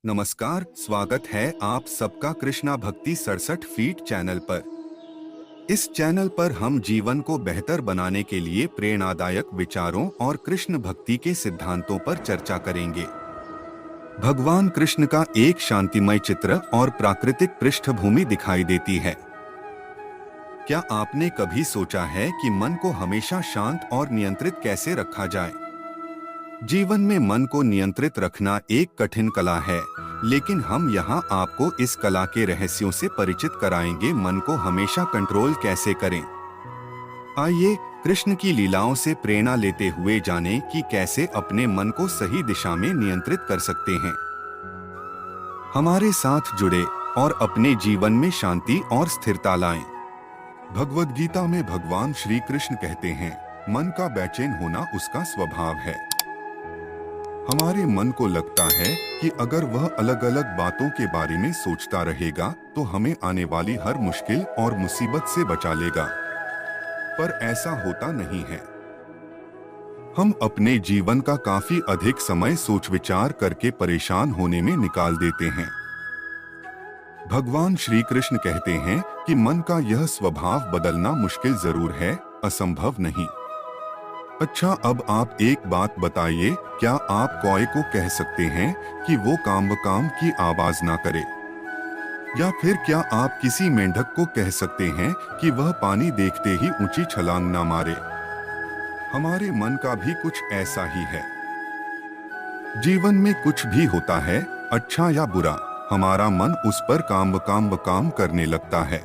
नमस्कार, स्वागत है आप सबका कृष्णा भक्ति 67 फीट चैनल पर। इस चैनल पर हम जीवन को बेहतर बनाने के लिए प्रेरणादायक विचारों और कृष्ण भक्ति के सिद्धांतों पर चर्चा करेंगे। भगवान कृष्ण का एक शांतिमय चित्र और प्राकृतिक पृष्ठभूमि दिखाई देती है। क्या आपने कभी सोचा है कि मन को हमेशा शांत और नियंत्रित कैसे रखा जाए? जीवन में मन को नियंत्रित रखना एक कठिन कला है, लेकिन हम यहाँ आपको इस कला के रहस्यों से परिचित कराएंगे। मन को हमेशा कंट्रोल कैसे करें। आइए कृष्ण की लीलाओं से प्रेरणा लेते हुए जानें कि कैसे अपने मन को सही दिशा में नियंत्रित कर सकते हैं। हमारे साथ जुड़े और अपने जीवन में शांति और स्थिरता लाएं। भगवद गीता में भगवान श्री कृष्ण कहते हैं, मन का बेचैन होना उसका स्वभाव है। हमारे मन को लगता है कि अगर वह अलग अलग बातों के बारे में सोचता रहेगा तो हमें आने वाली हर मुश्किल और मुसीबत से बचा लेगा, पर ऐसा होता नहीं है। हम अपने जीवन का काफी अधिक समय सोच विचार करके परेशान होने में निकाल देते हैं। भगवान श्री कृष्ण कहते हैं कि मन का यह स्वभाव बदलना मुश्किल जरूर है, असंभव नहीं। अच्छा, अब आप एक बात बताइए, क्या आप कौए को कह सकते हैं कि वो काम की आवाज ना करे? या फिर क्या आप किसी मेंढक को कह सकते हैं कि वह पानी देखते ही ऊंची छलांग ना मारे? हमारे मन का भी कुछ ऐसा ही है। जीवन में कुछ भी होता है, अच्छा या बुरा, हमारा मन उस पर काम करने लगता है।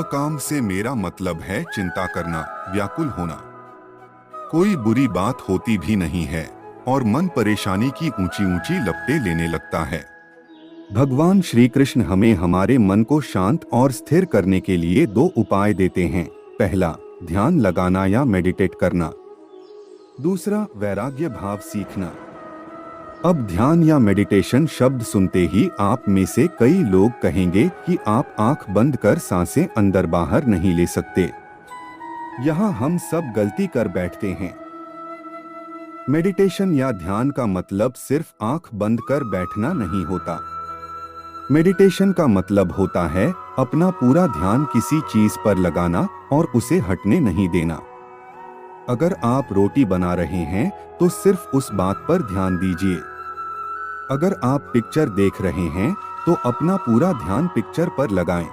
काम से मेरा मतलब है चिंता करना, व्याकुल होना। कोई बुरी बात होती भी नहीं है और मन परेशानी की ऊंची ऊंची लपटें लेने लगता है। भगवान श्री कृष्ण हमें हमारे मन को शांत और स्थिर करने के लिए दो उपाय देते हैं। पहला, ध्यान लगाना या मेडिटेट करना। दूसरा, वैराग्य भाव सीखना। अब ध्यान या मेडिटेशन शब्द सुनते ही आप में से कई लोग कहेंगे कि आप आंख बंद कर सांसें अंदर बाहर नहीं ले सकते। यहाँ हम सब गलती कर बैठते हैं। मेडिटेशन या ध्यान का मतलब सिर्फ आंख बंद कर बैठना नहीं होता। मेडिटेशन का मतलब होता है अपना पूरा ध्यान किसी चीज पर लगाना और उसे हटने नहीं देना। अगर आप रोटी बना रहे हैं तो सिर्फ उस बात पर ध्यान दीजिए। अगर आप पिक्चर देख रहे हैं तो अपना पूरा ध्यान पिक्चर पर लगाएं।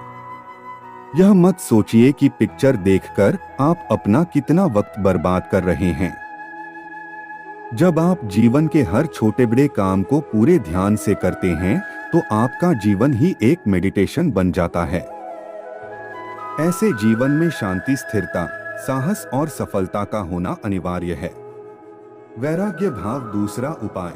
यह मत सोचिए कि पिक्चर देखकर आप अपना कितना वक्त बर्बाद कर रहे हैं। जब आप जीवन के हर छोटे बड़े काम को पूरे ध्यान से करते हैं तो आपका जीवन ही एक मेडिटेशन बन जाता है। ऐसे जीवन में शांति, स्थिरता, साहस और सफलता का होना अनिवार्य है। वैराग्य भाव दूसरा उपाय।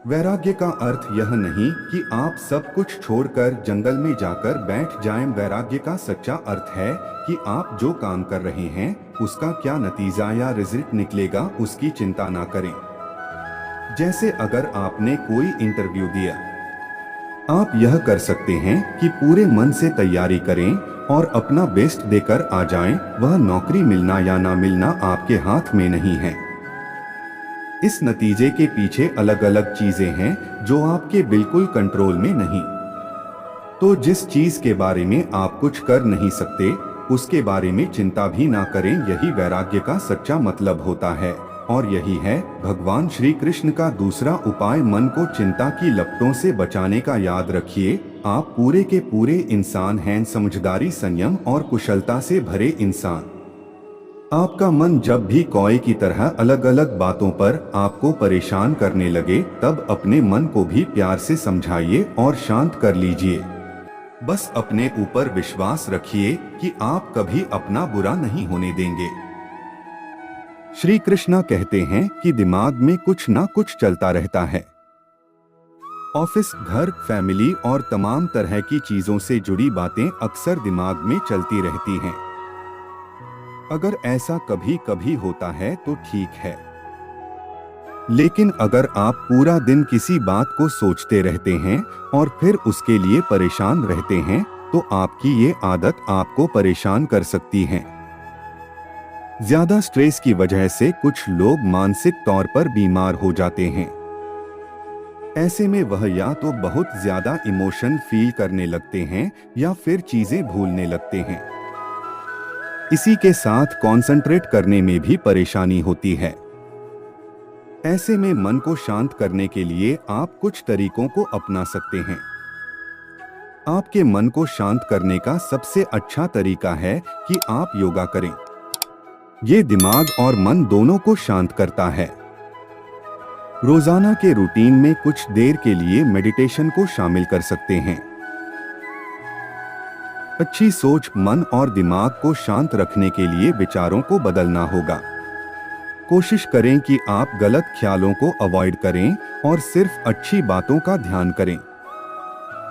वैराग्य का अर्थ यह नहीं कि आप सब कुछ छोड़कर जंगल में जाकर बैठ जाएं। वैराग्य का सच्चा अर्थ है कि आप जो काम कर रहे हैं उसका क्या नतीजा या रिजल्ट निकलेगा उसकी चिंता ना करें। जैसे अगर आपने कोई इंटरव्यू दिया, आप यह कर सकते हैं कि पूरे मन से तैयारी करें और अपना बेस्ट देकर आ जाएं। वह नौकरी मिलना या ना मिलना आपके हाथ में नहीं है। इस नतीजे के पीछे अलग अलग चीजें हैं जो आपके बिल्कुल कंट्रोल में नहीं। तो जिस चीज के बारे में आप कुछ कर नहीं सकते उसके बारे में चिंता भी ना करें। यही वैराग्य का सच्चा मतलब होता है और यही है भगवान श्री कृष्ण का दूसरा उपाय। मन को चिंता की लपटों से बचाने का याद रखिए, आप पूरे के पूरे इंसान हैं, समझदारी, संयम और कुशलता से भरे इंसान। आपका मन जब भी कौए की तरह अलग अलग बातों पर आपको परेशान करने लगे तब अपने मन को भी प्यार से समझाइए और शांत कर लीजिए। बस अपने ऊपर विश्वास रखिए कि आप कभी अपना बुरा नहीं होने देंगे। श्री कृष्ण कहते हैं कि दिमाग में कुछ ना कुछ चलता रहता है। ऑफिस, घर, फैमिली और तमाम तरह की चीजों से जुड़ी बातें अक्सर दिमाग में चलती रहती हैं। अगर ऐसा कभी कभी होता है तो ठीक है, लेकिन अगर आप पूरा दिन किसी बात को सोचते रहते हैं और फिर उसके लिए परेशान रहते हैं तो आपकी ये आदत आपको परेशान कर सकती है। ज्यादा स्ट्रेस की वजह से कुछ लोग मानसिक तौर पर बीमार हो जाते हैं। ऐसे में वह या तो बहुत ज्यादा इमोशन फील करने लगते हैं या फिर चीजें भूलने लगते हैं। इसी के साथ कंसंट्रेट करने में भी परेशानी होती है। ऐसे में मन को शांत करने के लिए आप कुछ तरीकों को अपना सकते हैं। आपके मन को शांत करने का सबसे अच्छा तरीका है कि आप योगा करें। ये दिमाग और मन दोनों को शांत करता है। रोजाना के रूटीन में कुछ देर के लिए मेडिटेशन को शामिल कर सकते हैं। अच्छी सोच मन और दिमाग को शांत रखने के लिए विचारों को बदलना होगा। कोशिश करें कि आप गलत ख्यालों को अवॉइड करें और सिर्फ अच्छी बातों का ध्यान करें।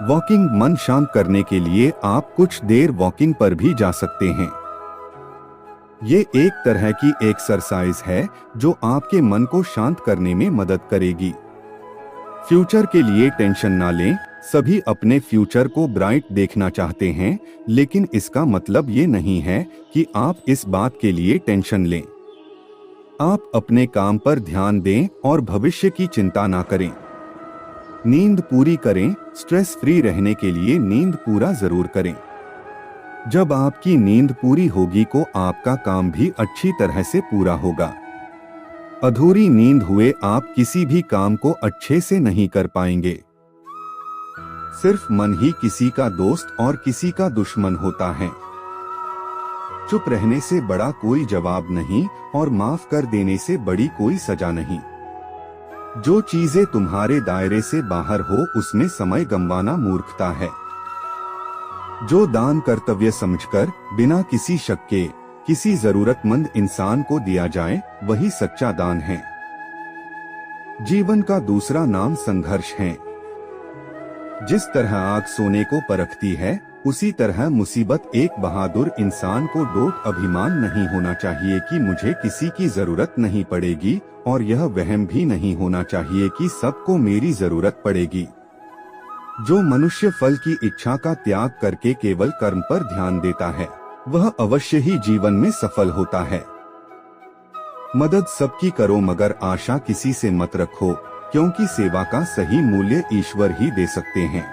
वॉकिंग मन शांत करने के लिए आप कुछ देर वॉकिंग पर भी जा सकते हैं। ये एक तरह की एक्सरसाइज है जो आपके मन को शांत करने में मदद करेगी। फ्यूचर के लिए टेंशन ना लें। सभी अपने फ्यूचर को ब्राइट देखना चाहते हैं, लेकिन इसका मतलब ये नहीं है कि आप इस बात के लिए टेंशन लें। आप अपने काम पर ध्यान दें और भविष्य की चिंता ना करें। नींद पूरी करें। स्ट्रेस फ्री रहने के लिए नींद पूरा जरूर करें। जब आपकी नींद पूरी होगी को आपका काम भी अच्छी तरह से पूरा होगा। अधूरी नींद हुए आप किसी भी काम को अच्छे से नहीं कर पाएंगे। सिर्फ मन ही किसी का दोस्त और किसी का दुश्मन होता है। चुप रहने से बड़ा कोई जवाब नहीं और माफ कर देने से बड़ी कोई सजा नहीं। जो चीजें तुम्हारे दायरे से बाहर हो उसमें समय गंवाना मूर्खता है। जो दान कर्तव्य समझकर बिना किसी शक के किसी जरूरतमंद इंसान को दिया जाए वही सच्चा दान है। जीवन का दूसरा नाम संघर्ष है। जिस तरह आग सोने को परखती है उसी तरह मुसीबत एक बहादुर इंसान को डोट अभिमान नहीं होना चाहिए कि मुझे किसी की जरूरत नहीं पड़ेगी, और यह वहम भी नहीं होना चाहिए कि सबको मेरी जरूरत पड़ेगी। जो मनुष्य फल की इच्छा का त्याग करके केवल कर्म पर ध्यान देता है वह अवश्य ही जीवन में सफल होता है। मदद सबकी करो मगर आशा किसी से मत रखो, क्योंकि सेवा का सही मूल्य ईश्वर ही दे सकते हैं।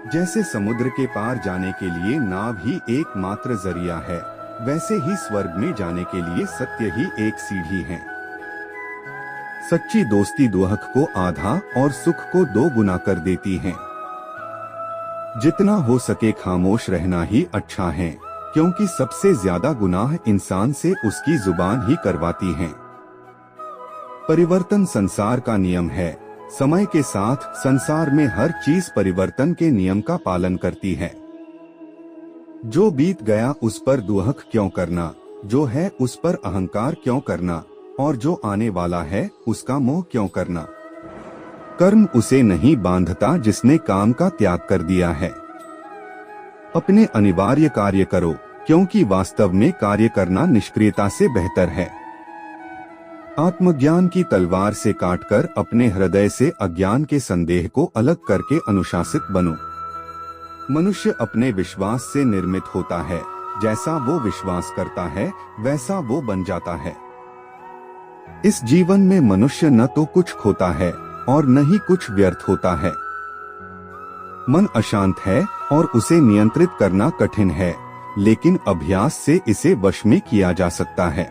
जैसे समुद्र के पार जाने के लिए नाव ही एकमात्र जरिया है, वैसे ही स्वर्ग में जाने के लिए सत्य ही एक सीढ़ी है। सच्ची दोस्ती दुख को आधा और सुख को 2 गुना कर देती है। जितना हो सके खामोश रहना ही अच्छा है, क्योंकि सबसे ज्यादा गुनाह इंसान से उसकी जुबान ही करवाती है। परिवर्तन संसार का नियम है। समय के साथ संसार में हर चीज परिवर्तन के नियम का पालन करती है। जो बीत गया उस पर दुहक क्यों करना, जो है उस पर अहंकार क्यों करना, और जो आने वाला है उसका मोह क्यों करना। कर्म उसे नहीं बांधता जिसने काम का त्याग कर दिया है। अपने अनिवार्य कार्य करो, क्योंकि वास्तव में कार्य करना निष्क्रियता से बेहतर है। आत्मज्ञान की तलवार से काटकर अपने हृदय से अज्ञान के संदेह को अलग करके अनुशासित बनो। मनुष्य अपने विश्वास से निर्मित होता है। जैसा वो विश्वास करता है वैसा वो बन जाता है। इस जीवन में मनुष्य न तो कुछ खोता है और न ही कुछ व्यर्थ होता है। मन अशांत है और उसे नियंत्रित करना कठिन है, लेकिन अभ्यास से इसे वश में किया जा सकता है।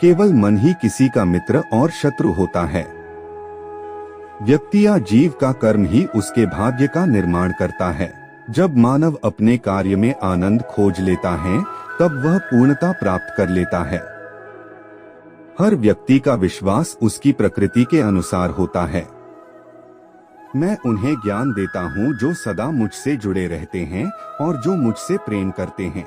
केवल मन ही किसी का मित्र और शत्रु होता है। व्यक्ति या जीव का कर्म ही उसके भाग्य का निर्माण करता है। जब मानव अपने कार्य में आनंद खोज लेता है तब वह पूर्णता प्राप्त कर लेता है। हर व्यक्ति का विश्वास उसकी प्रकृति के अनुसार होता है। मैं उन्हें ज्ञान देता हूँ जो सदा मुझसे जुड़े रहते हैं और जो मुझसे प्रेम करते हैं।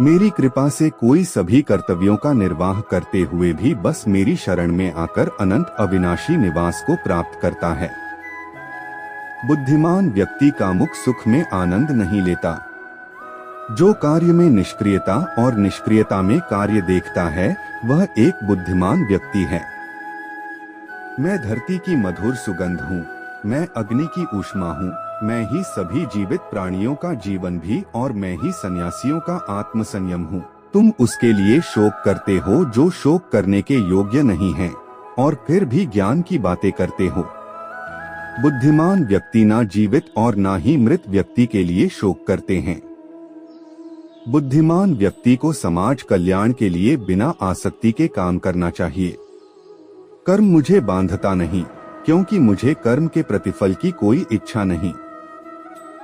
मेरी कृपा से कोई सभी कर्तव्यों का निर्वाह करते हुए भी बस मेरी शरण में आकर अनंत अविनाशी निवास को प्राप्त करता है। बुद्धिमान व्यक्ति कामुक सुख में आनंद नहीं लेता। जो कार्य में निष्क्रियता और निष्क्रियता में कार्य देखता है वह एक बुद्धिमान व्यक्ति है। मैं धरती की मधुर सुगंध हूँ, मैं अग्नि की ऊष्मा हूँ, मैं ही सभी जीवित प्राणियों का जीवन भी और मैं ही सन्यासियों का आत्मसंयम हूँ। तुम उसके लिए शोक करते हो जो शोक करने के योग्य नहीं है। और फिर भी ज्ञान की बातें करते हो। बुद्धिमान व्यक्ति ना जीवित और ना ही मृत व्यक्ति के लिए शोक करते हैं। बुद्धिमान व्यक्ति को समाज कल्याण के लिए बिना आसक्ति के काम करना चाहिए। कर्म मुझे बांधता नहीं, क्योंकि मुझे कर्म के प्रतिफल की कोई इच्छा नहीं।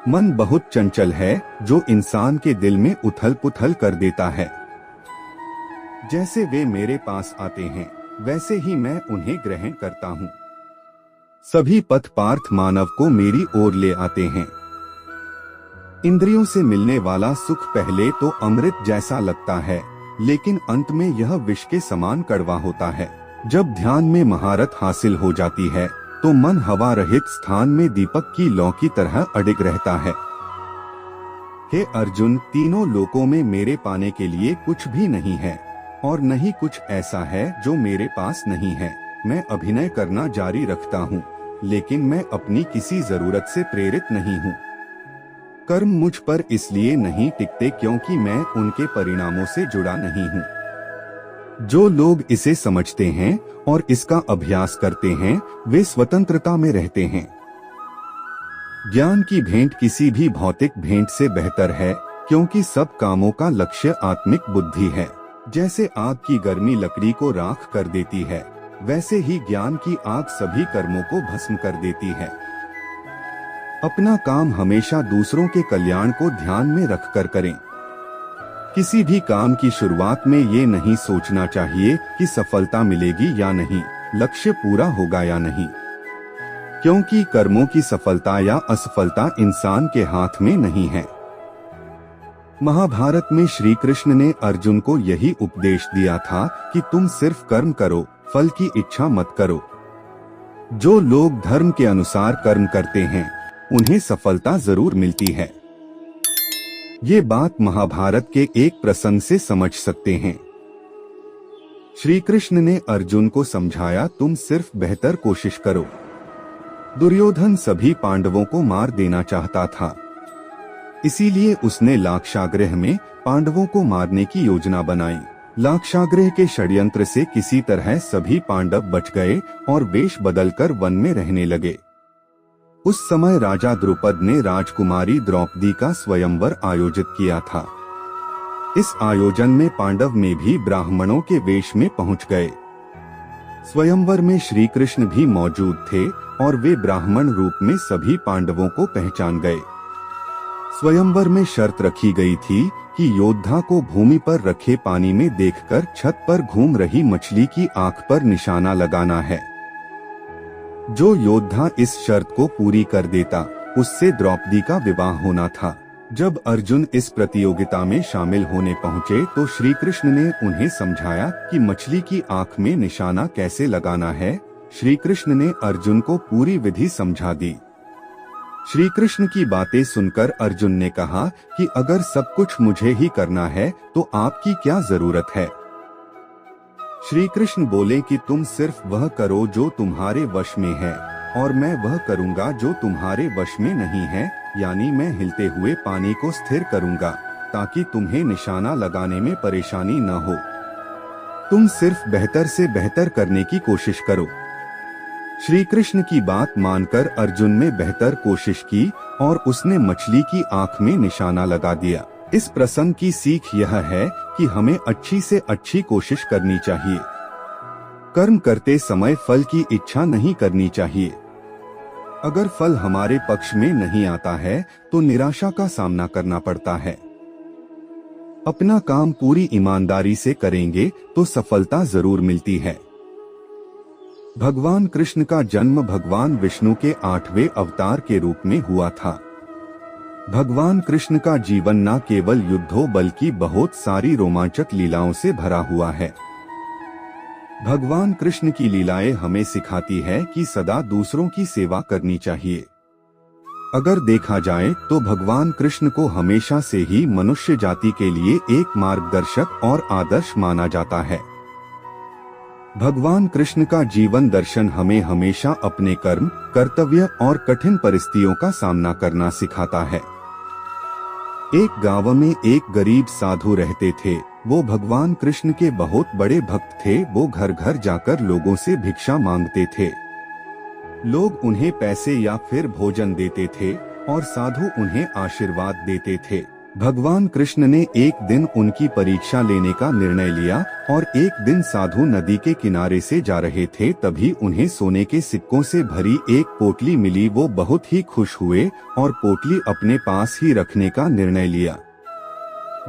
मन बहुत चंचल है, जो इंसान के दिल में उथल पुथल कर देता है। जैसे वे मेरे पास आते हैं, वैसे ही मैं उन्हें ग्रहण करता हूँ। सभी पथ पार्थ मानव को मेरी ओर ले आते हैं। इंद्रियों से मिलने वाला सुख पहले तो अमृत जैसा लगता है, लेकिन अंत में यह विष के समान कड़वा होता है। जब ध्यान में महारत हासिल हो जाती है, तो मन हवा रहित स्थान में दीपक की लौ की तरह अडिग रहता है। हे अर्जुन, तीनों लोकों में मेरे पाने के लिए कुछ भी नहीं है, और नहीं कुछ ऐसा है जो मेरे पास नहीं है। मैं अभिनय करना जारी रखता हूँ, लेकिन मैं अपनी किसी जरूरत से प्रेरित नहीं हूँ। कर्म मुझ पर इसलिए नहीं टिकते क्योंकि मैं उनके परिणामों से जुड़ा नहीं हूँ। जो लोग इसे समझते हैं और इसका अभ्यास करते हैं, वे स्वतंत्रता में रहते हैं। ज्ञान की भेंट किसी भी भौतिक भेंट से बेहतर है, क्योंकि सब कामों का लक्ष्य आत्मिक बुद्धि है। जैसे आग की गर्मी लकड़ी को राख कर देती है, वैसे ही ज्ञान की आग सभी कर्मों को भस्म कर देती है। अपना काम हमेशा दूसरों के कल्याण को ध्यान में रखकर करें। किसी भी काम की शुरुआत में ये नहीं सोचना चाहिए कि सफलता मिलेगी या नहीं, लक्ष्य पूरा होगा या नहीं, क्योंकि कर्मों की सफलता या असफलता इंसान के हाथ में नहीं है। महाभारत में श्री कृष्ण ने अर्जुन को यही उपदेश दिया था कि तुम सिर्फ कर्म करो, फल की इच्छा मत करो। जो लोग धर्म के अनुसार कर्म करते हैं, उन्हें सफलता जरूर मिलती है। ये बात महाभारत के एक प्रसंग से समझ सकते हैं। श्री कृष्ण ने अर्जुन को समझाया, तुम सिर्फ बेहतर कोशिश करो। दुर्योधन सभी पांडवों को मार देना चाहता था, इसीलिए उसने लाक्षागृह में पांडवों को मारने की योजना बनाई। लाक्षागृह के षड्यंत्र से किसी तरह सभी पांडव बच गए और वेश बदलकर वन में रहने लगे। उस समय राजा द्रुपद ने राजकुमारी द्रौपदी का स्वयंवर आयोजित किया था। इस आयोजन में पांडव में भी ब्राह्मणों के वेश में पहुंच गए। स्वयंवर में श्री कृष्ण भी मौजूद थे और वे ब्राह्मण रूप में सभी पांडवों को पहचान गए। स्वयंवर में शर्त रखी गई थी कि योद्धा को भूमि पर रखे पानी में देखकर छत पर घूम रही मछली की आंख पर निशाना लगाना है। जो योद्धा इस शर्त को पूरी कर देता, उससे द्रौपदी का विवाह होना था। जब अर्जुन इस प्रतियोगिता में शामिल होने पहुंचे, तो श्री कृष्ण ने उन्हें समझाया कि मछली की आंख में निशाना कैसे लगाना है। श्री कृष्ण ने अर्जुन को पूरी विधि समझा दी। श्री कृष्ण की बातें सुनकर अर्जुन ने कहा कि अगर सब कुछ मुझे ही करना है, तो आपकी क्या जरूरत है। श्री कृष्ण बोले कि तुम सिर्फ वह करो जो तुम्हारे वश में है, और मैं वह करूंगा जो तुम्हारे वश में नहीं है, यानी मैं हिलते हुए पानी को स्थिर करूंगा, ताकि तुम्हें निशाना लगाने में परेशानी न हो। तुम सिर्फ बेहतर से बेहतर करने की कोशिश करो। श्री कृष्ण की बात मानकर अर्जुन ने बेहतर कोशिश की और उसने मछली की आंख में निशाना लगा दिया। इस प्रसंग की सीख यह है कि हमें अच्छी से अच्छी कोशिश करनी चाहिए। कर्म करते समय फल की इच्छा नहीं करनी चाहिए। अगर फल हमारे पक्ष में नहीं आता है, तो निराशा का सामना करना पड़ता है। अपना काम पूरी ईमानदारी से करेंगे तो सफलता जरूर मिलती है। भगवान कृष्ण का जन्म भगवान विष्णु के 8वें अवतार के रूप में हुआ था। भगवान कृष्ण का जीवन न केवल युद्धों बल्कि बहुत सारी रोमांचक लीलाओं से भरा हुआ है। भगवान कृष्ण की लीलाएं हमें सिखाती है कि सदा दूसरों की सेवा करनी चाहिए। अगर देखा जाए तो भगवान कृष्ण को हमेशा से ही मनुष्य जाति के लिए एक मार्गदर्शक और आदर्श माना जाता है। भगवान कृष्ण का जीवन दर्शन हमें हमेशा अपने कर्म, कर्तव्य और कठिन परिस्थितियों का सामना करना सिखाता है। एक गांव में एक गरीब साधु रहते थे। वो भगवान कृष्ण के बहुत बड़े भक्त थे। वो घर घर जाकर लोगों से भिक्षा मांगते थे। लोग उन्हें पैसे या फिर भोजन देते थे और साधु उन्हें आशीर्वाद देते थे। भगवान कृष्ण ने एक दिन उनकी परीक्षा लेने का निर्णय लिया और एक दिन साधु नदी के किनारे से जा रहे थे, तभी उन्हें सोने के सिक्कों से भरी एक पोटली मिली। वो बहुत ही खुश हुए और पोटली अपने पास ही रखने का निर्णय लिया।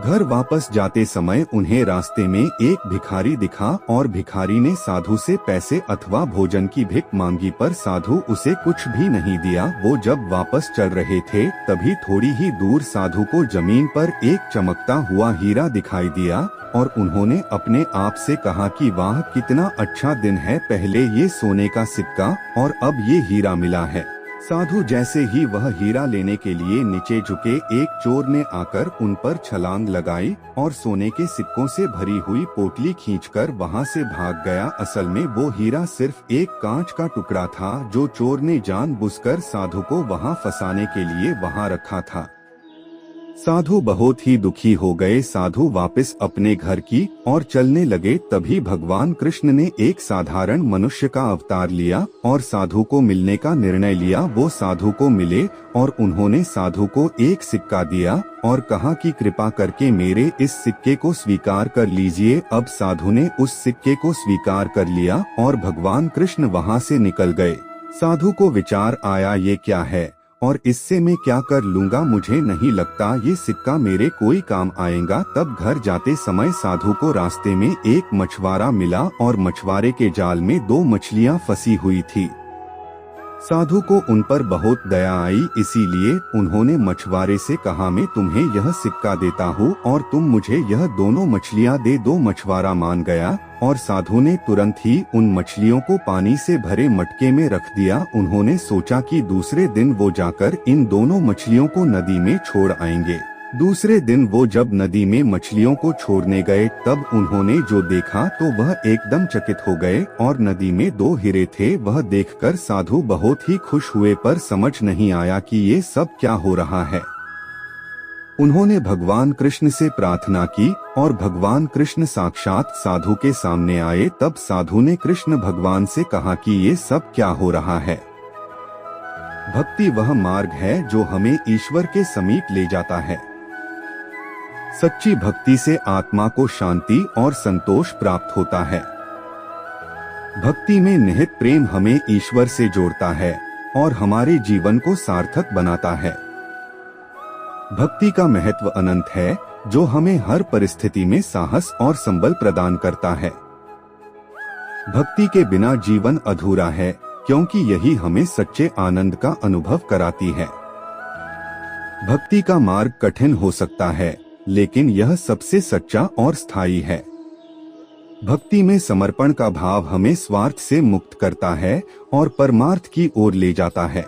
घर वापस जाते समय उन्हें रास्ते में एक भिखारी दिखा और भिखारी ने साधु से पैसे अथवा भोजन की भिख मांगी, पर साधु उसे कुछ भी नहीं दिया। वो जब वापस चल रहे थे तभी थोड़ी ही दूर साधु को जमीन पर एक चमकता हुआ हीरा दिखाई दिया और उन्होंने अपने आप से कहा कि वाह, कितना अच्छा दिन है, पहले ये सोने का सिक्का और अब ये हीरा मिला है। साधु जैसे ही वह हीरा लेने के लिए नीचे झुके, एक चोर ने आकर उन पर छलांग लगाई और सोने के सिक्कों से भरी हुई पोटली खींचकर वहां से भाग गया। असल में वो हीरा सिर्फ एक कांच का टुकड़ा था जो चोर ने जानबूझकर साधु को वहां फंसाने के लिए वहां रखा था। साधु बहुत ही दुखी हो गए। साधु वापस अपने घर की और चलने लगे, तभी भगवान कृष्ण ने एक साधारण मनुष्य का अवतार लिया और साधु को मिलने का निर्णय लिया। वो साधु को मिले और उन्होंने साधु को एक सिक्का दिया और कहा कि कृपा करके मेरे इस सिक्के को स्वीकार कर लीजिए। अब साधु ने उस सिक्के को स्वीकार कर लिया और भगवान कृष्ण वहां से निकल गए। साधु को विचार आया, ये क्या है और इससे मैं क्या कर लूंगा, मुझे नहीं लगता ये सिक्का मेरे कोई काम आएगा। तब घर जाते समय साधु को रास्ते में एक मछुआरा मिला और मछुआरे के जाल में 2 मछलियां फंसी हुई थी। साधु को उन पर बहुत दया आई, इसीलिए उन्होंने मछुआरे से कहा, मैं तुम्हें यह सिक्का देता हूँ और तुम मुझे यह दोनों मछलियाँ दे दो। मछुआरा मान गया और साधु ने तुरंत ही उन मछलियों को पानी से भरे मटके में रख दिया। उन्होंने सोचा कि दूसरे दिन वो जाकर इन दोनों मछलियों को नदी में छोड़ आएंगे। दूसरे दिन वो जब नदी में मछलियों को छोड़ने गए तब उन्होंने जो देखा तो वह एकदम चकित हो गए और नदी में 2 हीरे थे। वह देखकर साधु बहुत ही खुश हुए, पर समझ नहीं आया कि ये सब क्या हो रहा है। उन्होंने भगवान कृष्ण से प्रार्थना की और भगवान कृष्ण साक्षात साधु के सामने आए। तब साधु ने कृष्ण भगवान से कहा कि ये सब क्या हो रहा है। भक्ति वह मार्ग है जो हमें ईश्वर के समीप ले जाता है। सच्ची भक्ति से आत्मा को शांति और संतोष प्राप्त होता है। भक्ति में निहित प्रेम हमें ईश्वर से जोड़ता है और हमारे जीवन को सार्थक बनाता है। भक्ति का महत्व अनंत है जो हमें हर परिस्थिति में साहस और संबल प्रदान करता है। भक्ति के बिना जीवन अधूरा है क्योंकि यही हमें सच्चे आनंद का अनुभव कराती है। भक्ति का मार्ग कठिन हो सकता है लेकिन यह सबसे सच्चा और स्थायी है। भक्ति में समर्पण का भाव हमें स्वार्थ से मुक्त करता है और परमार्थ की ओर ले जाता है।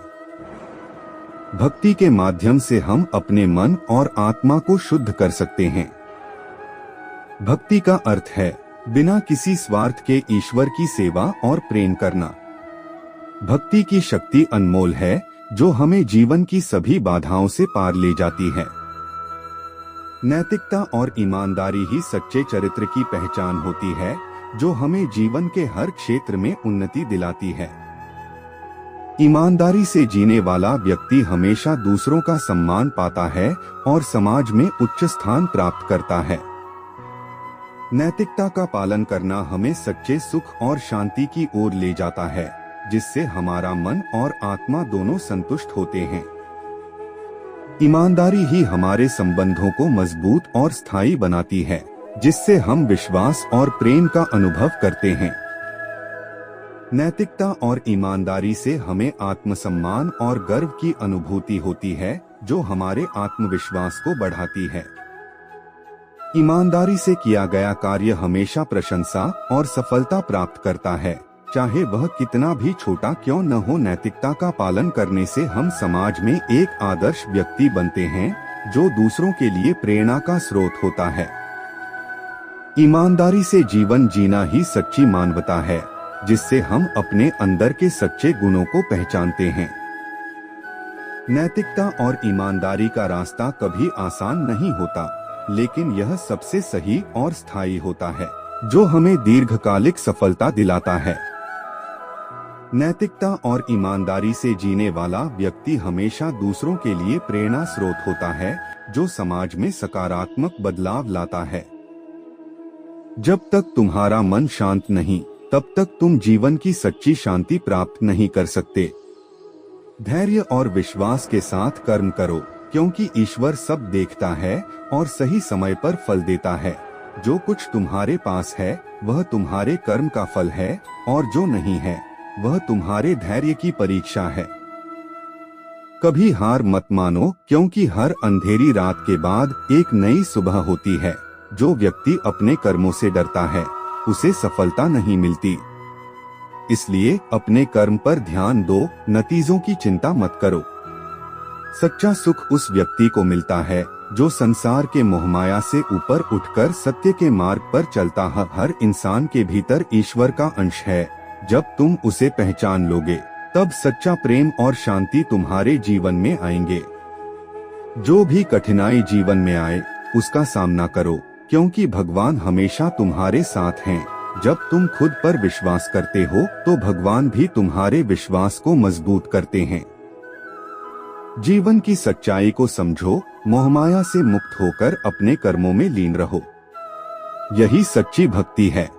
भक्ति के माध्यम से हम अपने मन और आत्मा को शुद्ध कर सकते हैं। भक्ति का अर्थ है बिना किसी स्वार्थ के ईश्वर की सेवा और प्रेम करना। भक्ति की शक्ति अनमोल है जो हमें जीवन की सभी बाधाओं से पार ले जाती है। नैतिकता और ईमानदारी ही सच्चे चरित्र की पहचान होती है जो हमें जीवन के हर क्षेत्र में उन्नति दिलाती है। ईमानदारी से जीने वाला व्यक्ति हमेशा दूसरों का सम्मान पाता है और समाज में उच्च स्थान प्राप्त करता है। नैतिकता का पालन करना हमें सच्चे सुख और शांति की ओर ले जाता है, जिससे हमारा मन और आत्मा दोनों संतुष्ट होते हैं। ईमानदारी ही हमारे संबंधों को मजबूत और स्थायी बनाती है, जिससे हम विश्वास और प्रेम का अनुभव करते हैं। नैतिकता और ईमानदारी से हमें आत्मसम्मान और गर्व की अनुभूति होती है, जो हमारे आत्मविश्वास को बढ़ाती है। ईमानदारी से किया गया कार्य हमेशा प्रशंसा और सफलता प्राप्त करता है, चाहे वह कितना भी छोटा क्यों न हो। नैतिकता का पालन करने से हम समाज में एक आदर्श व्यक्ति बनते हैं, जो दूसरों के लिए प्रेरणा का स्रोत होता है। ईमानदारी से जीवन जीना ही सच्ची मानवता है, जिससे हम अपने अंदर के सच्चे गुणों को पहचानते हैं। नैतिकता और ईमानदारी का रास्ता कभी आसान नहीं होता, लेकिन यह सबसे सही और स्थायी होता है, जो हमें दीर्घकालिक सफलता दिलाता है। नैतिकता और ईमानदारी से जीने वाला व्यक्ति हमेशा दूसरों के लिए प्रेरणा स्रोत होता है, जो समाज में सकारात्मक बदलाव लाता है। जब तक तुम्हारा मन शांत नहीं, तब तक तुम जीवन की सच्ची शांति प्राप्त नहीं कर सकते। धैर्य और विश्वास के साथ कर्म करो, क्योंकि ईश्वर सब देखता है और सही समय पर फल देता है। जो कुछ तुम्हारे पास है वह तुम्हारे कर्म का फल है, और जो नहीं है वह तुम्हारे धैर्य की परीक्षा है। कभी हार मत मानो, क्योंकि हर अंधेरी रात के बाद एक नई सुबह होती है। जो व्यक्ति अपने कर्मों से डरता है उसे सफलता नहीं मिलती। इसलिए अपने कर्म पर ध्यान दो, नतीजों की चिंता मत करो। सच्चा सुख उस व्यक्ति को मिलता है जो संसार के मोहमाया से ऊपर उठकर सत्य के मार्ग पर चलता है। हर इंसान के भीतर ईश्वर का अंश है। जब तुम उसे पहचान लोगे, तब सच्चा प्रेम और शांति तुम्हारे जीवन में आएंगे। जो भी कठिनाई जीवन में आए, उसका सामना करो, क्योंकि भगवान हमेशा तुम्हारे साथ हैं। जब तुम खुद पर विश्वास करते हो, तो भगवान भी तुम्हारे विश्वास को मजबूत करते हैं। जीवन की सच्चाई को समझो, मोहमाया से मुक्त होकर अपने कर्मों में लीन रहो। यही सच्ची भक्ति है।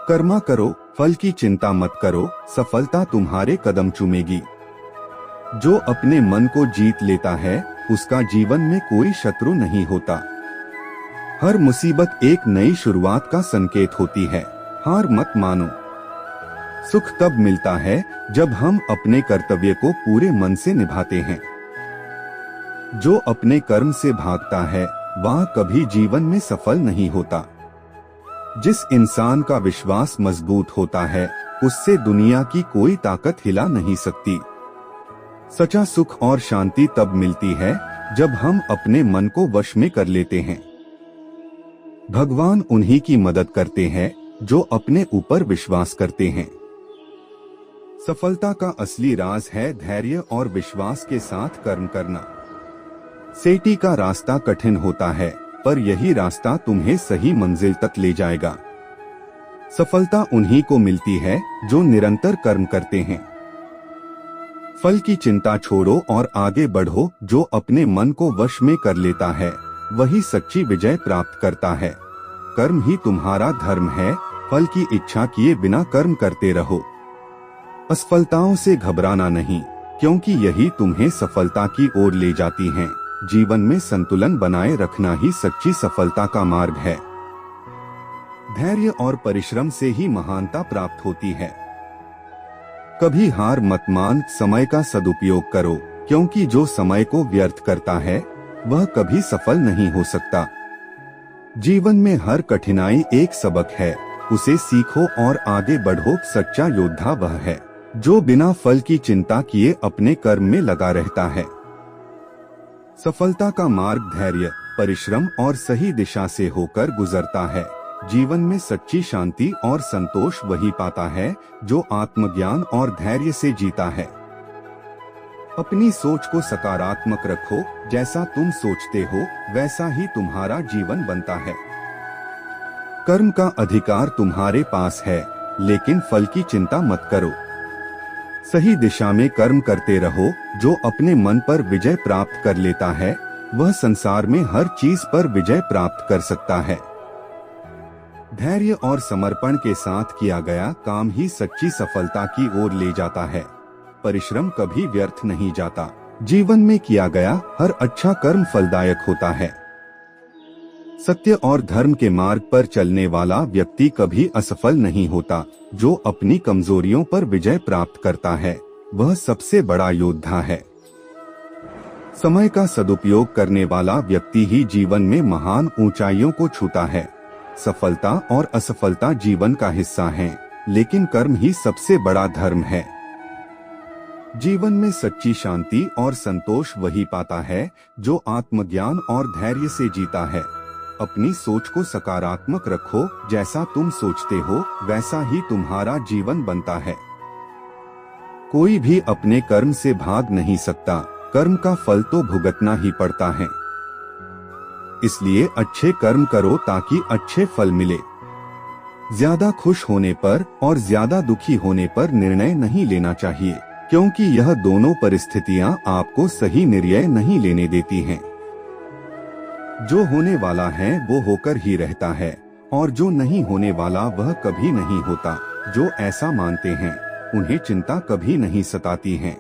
कर्मा करो, फल की चिंता मत करो, सफलता तुम्हारे कदम चूमेगी। जो अपने मन को जीत लेता है, उसका जीवन में कोई शत्रु नहीं होता। हर मुसीबत एक नई शुरुआत का संकेत होती है। हार मत मानो। सुख तब मिलता है जब हम अपने कर्तव्य को पूरे मन से निभाते हैं। जो अपने कर्म से भागता है, वह कभी जीवन में सफल नहीं होता। जिस इंसान का विश्वास मजबूत होता है, उससे दुनिया की कोई ताकत हिला नहीं सकती। सच्चा सुख और शांति तब मिलती है जब हम अपने मन को वश में कर लेते हैं। भगवान उन्हीं की मदद करते हैं जो अपने ऊपर विश्वास करते हैं। सफलता का असली राज है धैर्य और विश्वास के साथ कर्म करना। सेठी का रास्ता कठिन होता है, पर यही रास्ता तुम्हें सही मंजिल तक ले जाएगा। सफलता उन्हीं को मिलती है जो निरंतर कर्म करते हैं। फल की चिंता छोड़ो और आगे बढ़ो। जो अपने मन को वश में कर लेता है, वही सच्ची विजय प्राप्त करता है। कर्म ही तुम्हारा धर्म है। फल की इच्छा किए बिना कर्म करते रहो। असफलताओं से घबराना नहीं, क्योंकि यही तुम्हें सफलता की ओर ले जाती हैं। जीवन में संतुलन बनाए रखना ही सच्ची सफलता का मार्ग है। धैर्य और परिश्रम से ही महानता प्राप्त होती है। कभी हार मत मान, समय का सदुपयोग करो, क्योंकि जो समय को व्यर्थ करता है वह कभी सफल नहीं हो सकता। जीवन में हर कठिनाई एक सबक है, उसे सीखो और आगे बढ़ो। सच्चा योद्धा वह है जो बिना फल की चिंता किए अपने कर्म में लगा रहता है। सफलता का मार्ग धैर्य, परिश्रम और सही दिशा से होकर गुजरता है। जीवन में सच्ची शांति और संतोष वही पाता है जो आत्मज्ञान और धैर्य से जीता है। अपनी सोच को सकारात्मक रखो। जैसा तुम सोचते हो, वैसा ही तुम्हारा जीवन बनता है। कर्म का अधिकार तुम्हारे पास है, लेकिन फल की चिंता मत करो। सही दिशा में कर्म करते रहो। जो अपने मन पर विजय प्राप्त कर लेता है, वह संसार में हर चीज पर विजय प्राप्त कर सकता है। धैर्य और समर्पण के साथ किया गया काम ही सच्ची सफलता की ओर ले जाता है। परिश्रम कभी व्यर्थ नहीं जाता। जीवन में किया गया हर अच्छा कर्म फलदायक होता है। सत्य और धर्म के मार्ग पर चलने वाला व्यक्ति कभी असफल नहीं होता। जो अपनी कमजोरियों पर विजय प्राप्त करता है, वह सबसे बड़ा योद्धा है। समय का सदुपयोग करने वाला व्यक्ति ही जीवन में महान ऊंचाइयों को छूता है। सफलता और असफलता जीवन का हिस्सा है, लेकिन कर्म ही सबसे बड़ा धर्म है। जीवन में सच्ची शांति और संतोष वही पाता है जो आत्मज्ञान और धैर्य से जीता है। अपनी सोच को सकारात्मक रखो। जैसा तुम सोचते हो, वैसा ही तुम्हारा जीवन बनता है। कोई भी अपने कर्म से भाग नहीं सकता। कर्म का फल तो भुगतना ही पड़ता है। इसलिए अच्छे कर्म करो ताकि अच्छे फल मिले। ज्यादा खुश होने पर और ज्यादा दुखी होने पर निर्णय नहीं लेना चाहिए, क्योंकि यह दोनों परिस्थितियां आपको सही निर्णय नहीं लेने देती हैं। जो होने वाला है वो होकर ही रहता है, और जो नहीं होने वाला वह कभी नहीं होता। जो ऐसा मानते हैं उन्हें चिंता कभी नहीं सताती है।